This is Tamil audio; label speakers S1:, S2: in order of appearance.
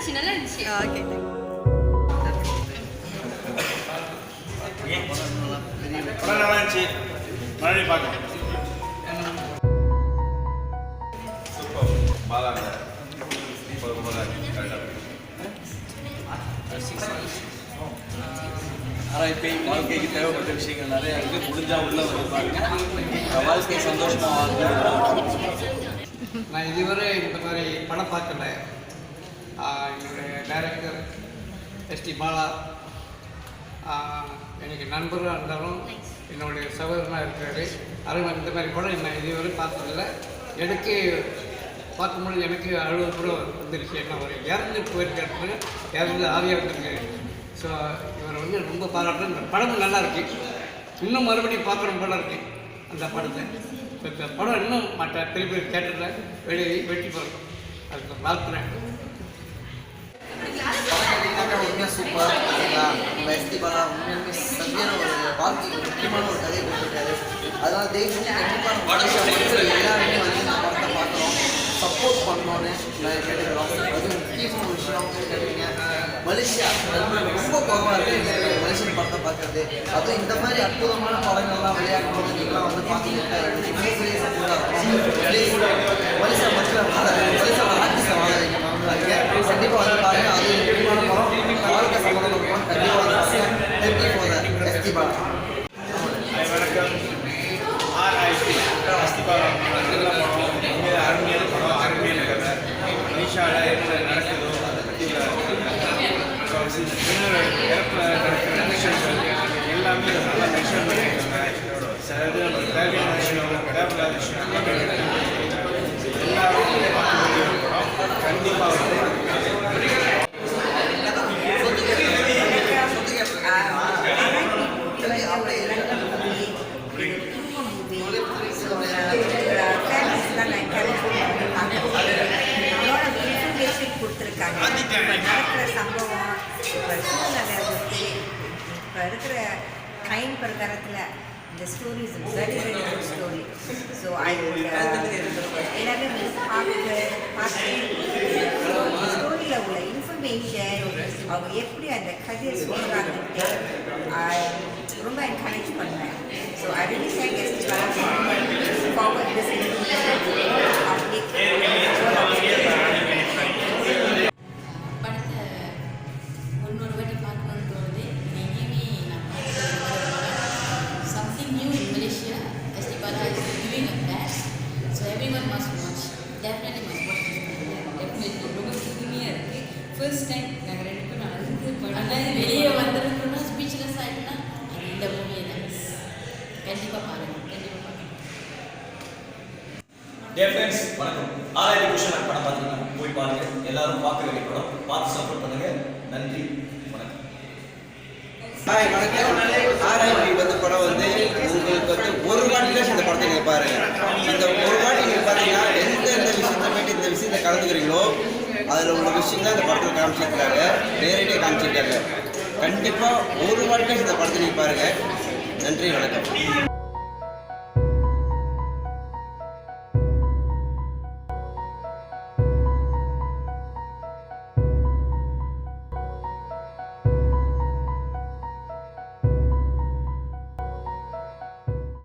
S1: இருந்துச்சு, நல்லா இருந்துச்சு.
S2: ஓகே
S3: படம் நல்லா இருந்துச்சு. மறுபடியும் பார்க்கலாம். சூப்பர். பாலாங்க
S4: ஆராய்ச்சி வாழ்க்கைக்கு தேவைப்பட்ட விஷயங்கள் நிறையா இருக்குது. முடிஞ்சால் உள்ளே வந்து பாருங்க. வாழ்க்கை சந்தோஷமாக
S5: நான் இதுவரை இந்த மாதிரி படம் பார்க்கல. என்னுடைய டைரக்டர் எஸ்டி பாலா எனக்கு நண்பராக இருந்தாலும் என்னுடைய சகோதரனாக இருக்கிறாரு. அதனால் இந்த மாதிரி படம் நான் இதுவரை பார்த்ததில்லை. எனக்கு பார்க்கும்போது எனக்கு அழுவ கூட வந்துருச்சு. என்ன ஒரு இறந்து போயிருக்காரு, இறந்து ஆவியாக இருந்திருக்கு. ஸோ இவர் வந்து ரொம்ப பாராட்டுறேன். இந்த படமும் நல்லா இருக்கு. இன்னும் மறுபடியும் பார்க்குற போல இருக்கு அந்த படத்தை. ஸோ இந்த படம் இன்னும் மற்ற பெரிய பெரிய தேட்டரில் வெட்டி போகிறோம். அதுக்கு வாழ்த்துறேன்.
S6: உண்மையாக சூப்பராக பார்த்தீங்களா? நம்ம எஸ்டி பாலா உண்மையுமே சரியான ஒரு வாழ்க்கைக்கு முக்கியமான ஒரு கதையை கொடுத்துருக்காரு. அதனால் தெய்வம் கண்டிப்பாக எல்லாருமே வந்து இந்த படத்தை பார்க்குறோம், சப்போர்ட் பண்ணோன்னு நான் கேட்டுக்கிறோம். அது முக்கியமான ஒரு விஷயம் கேட்டீங்க. மலேசியா ரொம்ப குறவாக இருக்குது மலேசியன் படத்தை பார்க்குறது. அதுவும் இந்த மாதிரி அற்புதமான படங்கள்லாம் விளையாடும் போது நீங்களாம் வந்து பார்த்துக்கிட்டு மிகப்பெரிய சப்போர்ட்டாக இருக்கும். மலேசியா மக்கள் மலேசியா ஆர்டிஸ்டை வாங்க கண்டிப்பாக வந்து பாருங்க. அது முக்கியமான படம், வாழ்க்கை சம்பந்தமான படம். கண்டிப்பாக வந்து பாருங்க. எஸ்டி பாலா.
S3: வணக்கம். ஆர்ஐபி எஸ்டி பாலா நல்ல படம், அருமையான படம், அருமையான கதை. மலேசியாவில் என்ன நடக்குதோ அதை பற்றி இறப்பில் நடக்கிற விஷயங்கள் எல்லாமே நல்லா மென்ஷன் பண்ணியிருக்காங்க. சிலது நம்மளுக்கு தேவையான விஷயம், தேவையில்லாத விஷயம் எல்லாருமே பார்க்க வேண்டிய ஒரு படம். கண்டிப்பாக
S2: கொடுத்துருக்காங்க. நடக்கிற சம்பவம், இப்போ சூழ்நிலை பற்றி, இப்போ இருக்கிற டைம் பிரகாரத்தில் இந்த story is very very good story. So எல்லாமே பார்த்து ஸ்டோரியில் உள்ள இன்ஃபர்மேஷன், அவங்க எப்படி அந்த கதையை சொல்கிறாங்கன்ட்டு ரொம்ப என்கரேஜ் பண்ணுவேன். So I really thank SD forward this
S1: first time நாங்கள் ரெண்டு பேரும் அழுது படம் வெளியே வந்திருக்கோம்னா ஸ்பீச்லெஸ் ஆகிட்டுனா அது இந்த மூவியை தான். கண்டிப்பாக பாருங்கள், கண்டிப்பாக பாருங்கள்.
S4: டே ஃப்ரெண்ட்ஸ் வணக்கம். ஆராய்ச்சி குஷன் படம் பார்த்தீங்கன்னா போய் பாருங்க. எல்லாரும் பார்க்க வேண்டிய படம், பார்த்து சப்போர்ட் பண்ணுங்க. நன்றி, வணக்கம்.
S6: வணக்கம். ஆராய்ச்சி வந்து படம் வந்து உங்களுக்கு வந்து ஒரு வாட்டில இந்த படத்தை நீங்கள் பாருங்க. இந்த ஒரு வாட்டி நீங்கள் பார்த்தீங்கன்னா எந்த விஷயத்தை போயிட்டு இந்த விஷயத்தை கலந்துக்கிறீங்களோ அதில் உள்ள விஷயம் தான் இந்த படத்தில் காமிச்சிருக்காங்க, நேரடியாக காமிச்சிருக்காங்க. கண்டிப்பாக ஒரு வாட்டி இந்த படத்தை நீங்கள் பாருங்கள். நன்றி, வணக்கம்.